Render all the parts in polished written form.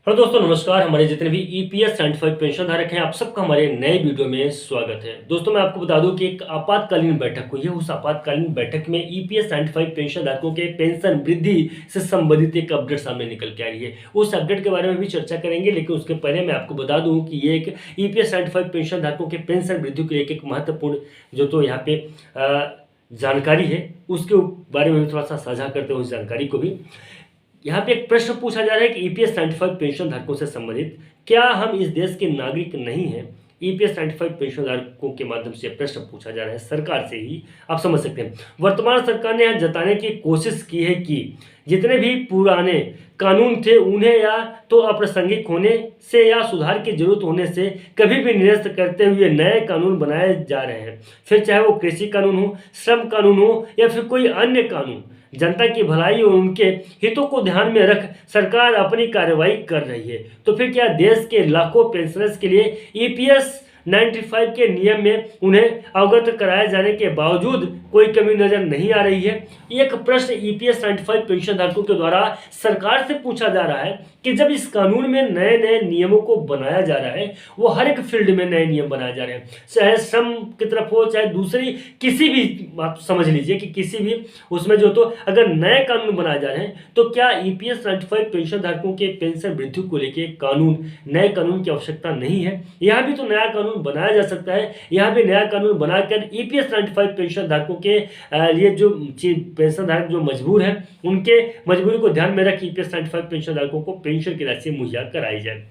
Hello दोस्तों, नमस्कार। हमारे जितने भी ईपीएस सर्टिफाइड पेंशन धारक हैं, आप सबका हमारे नए वीडियो में स्वागत है। दोस्तों, मैं आपको बता दूं कि एक आपातकालीन बैठक हुई है। उस आपातकालीन बैठक में ईपीएस सर्टिफाइड पेंशन धारकों के पेंशन वृद्धि से संबंधित एक अपडेट सामने निकल के आ रही है। उस अपडेट के बारे में भी चर्चा करेंगे, लेकिन उसके पहले मैं आपको बता दूं कि ये एक ईपीएस सर्टिफाइड पेंशन धारकों के पेंशन वृद्धि को एक महत्वपूर्ण जो तो यहाँ पे जानकारी है, उसके बारे में थोड़ा सा साझा करते हैं उस जानकारी को भी। यहाँ पे एक प्रश्न पूछा जा रहा है कि ईपीएस सर्टिफाइड पेंशन धारकों से संबंधित क्या हम इस देश के नागरिक नहीं हैं। ईपीएस सर्टिफाइड पेंशन धारकों के माध्यम से प्रश्न पूछा जा रहा है सरकार से ही, आप समझ सकते हैं। वर्तमान सरकार ने यह जताने की कोशिश की है कि जितने भी पुराने कानून थे उन्हें या तो अप्रासंगिक होने से या सुधार की जरूरत होने से कभी भी निरस्त करते हुए नए कानून बनाए जा रहे हैं। फिर चाहे वो कृषि कानून हो, श्रम कानून हो या फिर कोई अन्य कानून, जनता की भलाई और उनके हितों को ध्यान में रख सरकार अपनी कार्रवाई कर रही है। तो फिर क्या देश के लाखों पेंशनर्स के लिए ईपीएस 95 के नियम में उन्हें अवगत कराए जाने के बावजूद कोई कमी नजर नहीं आ रही है? एक प्रश्न ईपीएस 95 पेंशन धारकों के द्वारा सरकार से पूछा जा रहा है कि जब इस कानून में नए नए नियमों को बनाया जा रहा है, वो हर एक फील्ड में नए नियम बनाए जा रहे हैं, चाहे श्रम की तरफ हो चाहे दूसरी किसी भी, आप समझ लीजिए कि किसी भी उसमें जो तो अगर नए कानून बनाए जा रहे हैं, तो क्या ईपीएस 95 पेंशन धारकों के पेंशन वृद्धि को लेकर नए कानून की आवश्यकता नहीं है? यहाँ भी तो नया कानून बनाया जा सकता है। यहाँ भी नया कानून बनाकर ईपीएस 95 पेंशन धारकों के लिए जो पेंशन धारक जो मजबूर हैं, उनके मजबूरी को ध्यान में रख ईपीएस 95 पेंशन धारकों को पेंशन की राशि मुहैया कराई जाए।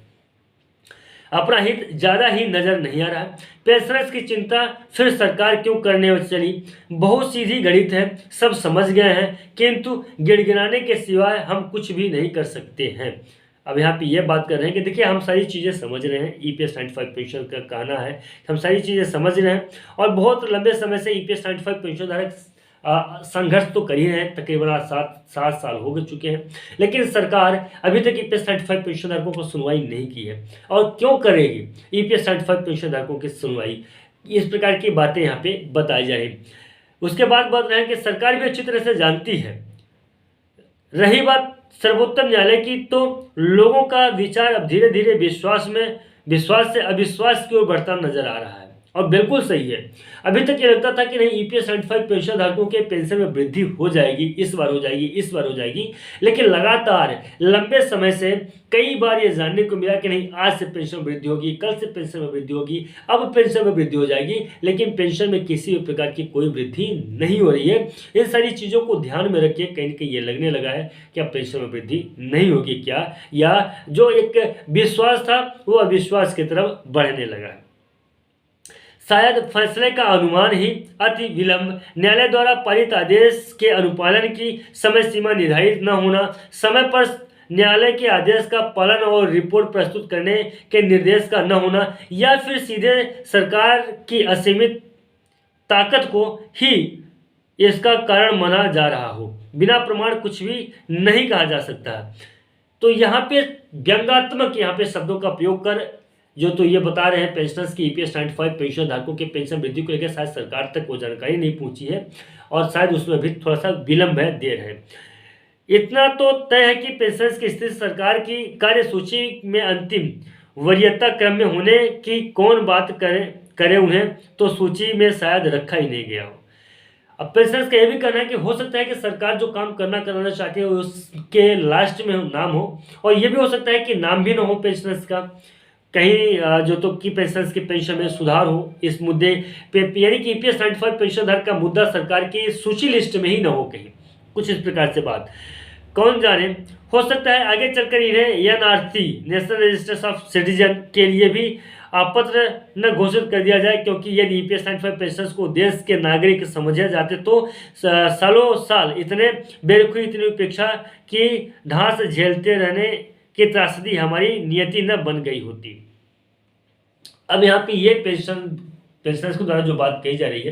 अपना हित ज्यादा ही नजर नहीं आ रहा। पेंशनर्स की चिंता फिर सरकार क्यों करने चली? बहुत सीधी गणित है, सब समझ गए हैं, किंतु गिड़गिड़ाने के सिवाय हम कुछ भी नहीं कर सकते हैं। अब यहाँ पे ये बात कर रहे हैं कि देखिए, हम सारी चीज़ें समझ रहे हैं। ईपीएस 95 पेंशन का कहना है हम सारी चीज़ें समझ रहे हैं और बहुत लंबे समय से ईपीएस 95 पेंशन धारक संघर्ष तो कर ही रहे हैं। तकरीबन 7 साल हो चुके हैं, लेकिन सरकार अभी तक ईपीएस 95 पेंशन धारकों को सुनवाई नहीं की है। और क्यों करेगी ईपीएस 95 पेंशन धारकों की सुनवाई? इस प्रकार की बातें यहाँ पे बताई जा रही। उसके बाद बात रहे कि सरकार भी अच्छी तरह से जानती है। रही बात सर्वोच्च न्यायालय की, तो लोगों का विचार अब धीरे धीरे विश्वास से अविश्वास की ओर बढ़ता नजर आ रहा है। और बिल्कुल सही है। अभी तक ये लगता था कि नहीं, ईपीएस 75 पेंशन धारकों के पेंशन में वृद्धि हो जाएगी, इस बार हो जाएगी, इस बार हो जाएगी, लेकिन लगातार लंबे समय से कई बार ये जानने को मिला कि नहीं, आज से पेंशन में वृद्धि होगी, कल से पेंशन में वृद्धि होगी, अब पेंशन में वृद्धि हो जाएगी, लेकिन पेंशन में किसी भी प्रकार की कोई वृद्धि नहीं हो रही है। इन सारी चीज़ों को ध्यान में रखिए, कहीं ना कहीं ये लगने लगा है कि अब पेंशन में वृद्धि नहीं होगी क्या, या जो एक विश्वास था वो अविश्वास की तरफ बढ़ने लगा है। शायद फैसले का अनुमान ही अति विलंब, न्यायालय द्वारा पारित आदेश के अनुपालन की समय सीमा निर्धारित न होना, समय पर न्यायालय के आदेश का पालन और रिपोर्ट प्रस्तुत करने के निर्देश का न होना, या फिर सीधे सरकार की असीमित ताकत को ही इसका कारण माना जा रहा हो। बिना प्रमाण कुछ भी नहीं कहा जा सकता। तो यहाँ पे व्यंग्यात्मक यहाँ पे शब्दों का प्रयोग कर जो तो ये बता रहे हैं पेंशनर्स की ईपीएस 95 पेंशन धारकों के पेंशन वृद्धि को लेकर शायद सरकार तक वो जानकारी नहीं पहुंची है और शायद उसमें भी थोड़ा सा विलंब है, देर है। इतना तो तय है कि पेंशनर्स की स्थिति सरकार की कार्यसूची में अंतिम वरीयता क्रम में होने की कौन बात करे उन्हें तो सूची में शायद रखा ही नहीं गया हो। अब पेंशनर्स का यह भी कहना है कि हो सकता है कि सरकार जो काम कराना चाहती है उसके लास्ट में नाम हो, और ये भी हो सकता है कि नाम भी ना हो पेंशनर्स का, कहीं जो तो की पेंशनर्स की पेंशन में सुधार हो इस मुद्दे पे, यानी कि ईपीएस 95 पेंशन धारक का मुद्दा सरकार की सूची लिस्ट में ही ना हो कहीं, कुछ इस प्रकार से बात, कौन जाने। हो सकता है आगे चलकर इन्हें NRC national register of citizen के लिए भी पत्र न घोषित कर दिया जाए, क्योंकि यदि ईपीएस 95 पेंशनर्स को देश के नागरिक समझे जाते तो सालों साल इतने बेरुखी इतनी उपेक्षा की ढांस झेलते रहने की त्रासदी हमारी नियति न बन गई होती। अब यहाँ पे ये पेंशनर्स के द्वारा जो बात कही जा रही है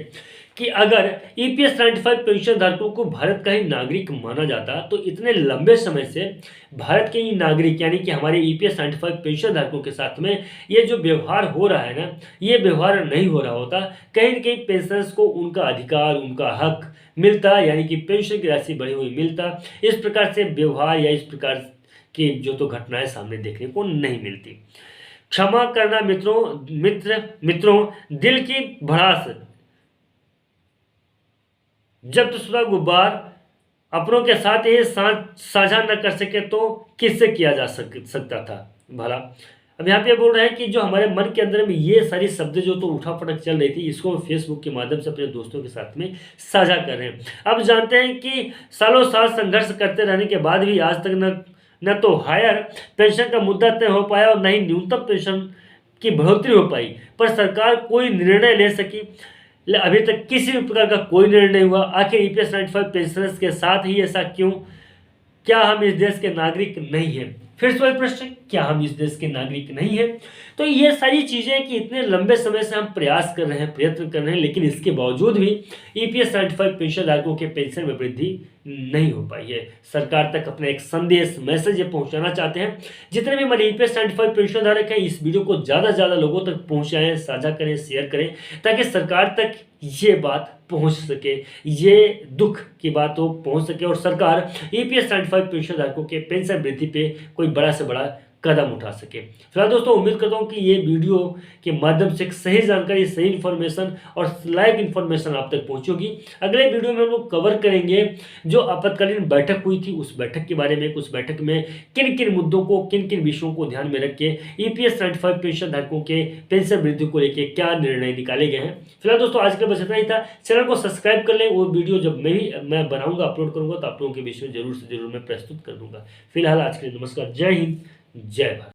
कि अगर ईपीएस 95 पेंशन धारकों को भारत का ही नागरिक माना जाता, तो इतने लंबे समय से भारत के ही नागरिक यानी कि हमारे ईपीएस 95 पेंशन धारकों के साथ में ये जो व्यवहार हो रहा है ना, ये व्यवहार नहीं हो रहा होता। कहीं न कहीं पेंशनर्स को उनका अधिकार, उनका हक मिलता, यानी कि पेंशन की राशि बढ़ी हुई मिलता। इस प्रकार से व्यवहार या इस प्रकार कि जो तो घटनाएं सामने देखने को नहीं मिलती। क्षमा करना मित्रों दिल की भड़ास, जब्तशुदा गुब्बार अपनों के साथ ये साझा न कर सके तो किससे किया जा सकता था भला। अब यहाँ पे बोल रहे हैं कि जो हमारे मन के अंदर में ये सारी शब्द जो तो उठा पटक चल रही थी, इसको फेसबुक के माध्यम से अपने दोस्तों के साथ में साझा कर रहे हैं। अब जानते हैं कि सालों साल संघर्ष करते रहने के बाद भी आज तक न तो हायर पेंशन का मुद्दा तय हो पाया और न ही न्यूनतम पेंशन की बढ़ोतरी हो पाई, पर सरकार कोई निर्णय ले सकी। अभी तक किसी भी प्रकार का कोई निर्णय नहीं हुआ। आखिर ईपीएस 95 पेंशनर्स के साथ ही ऐसा क्यों? क्या हम इस देश के नागरिक नहीं हैं? फिर से वही प्रश्न, क्या हम इस देश के नागरिक नहीं हैं? तो ये सारी चीज़ें कि इतने लंबे समय से हम प्रयास कर रहे हैं, प्रयत्न कर रहे हैं, लेकिन इसके बावजूद भी ईपीएस 95 पेंशन धारकों के पेंशन में वृद्धि नहीं हो पाई है। सरकार तक अपना एक संदेश, मैसेज ये पहुंचाना चाहते हैं, जितने भी हमारे ईपीएस 95 पेंशन धारक हैं, इस वीडियो को ज़्यादा से ज़्यादा लोगों तक पहुंचाएं, साझा करें, शेयर करें, ताकि सरकार तक ये बात पहुंच सके, ये दुख की बात हो पहुंच सके और सरकार ईपीएस 95 पेंशन धारकों के पेंशन वृद्धि पे कोई बड़ा से बड़ा कदम उठा सके। फिलहाल दोस्तों उम्मीद करता हूँ कि ये वीडियो के माध्यम से एक सही जानकारी, सही इन्फॉर्मेशन और लाइव इन्फॉर्मेशन आप तक पहुँचेगी। अगले वीडियो में हम लोग कवर करेंगे जो आपातकालीन बैठक हुई थी, उस बैठक के बारे में, उस बैठक में किन किन मुद्दों को, किन किन विषयों को ध्यान में रख के ईपीएस 95 पेंशन धारकों के पेंशन वृद्धि को लेकर क्या निर्णय निकाले गए हैं। फिलहाल दोस्तों आज के बस इतना ही था। चैनल को सब्सक्राइब कर लें, वो वीडियो जब मैं बनाऊंगा, अपलोड करूंगा, तो आप लोगों के बीच में जरूर से जरूर मैं प्रस्तुत कर दूंगा। फिलहाल आज के लिए नमस्कार, जय हिंद, जय भारत।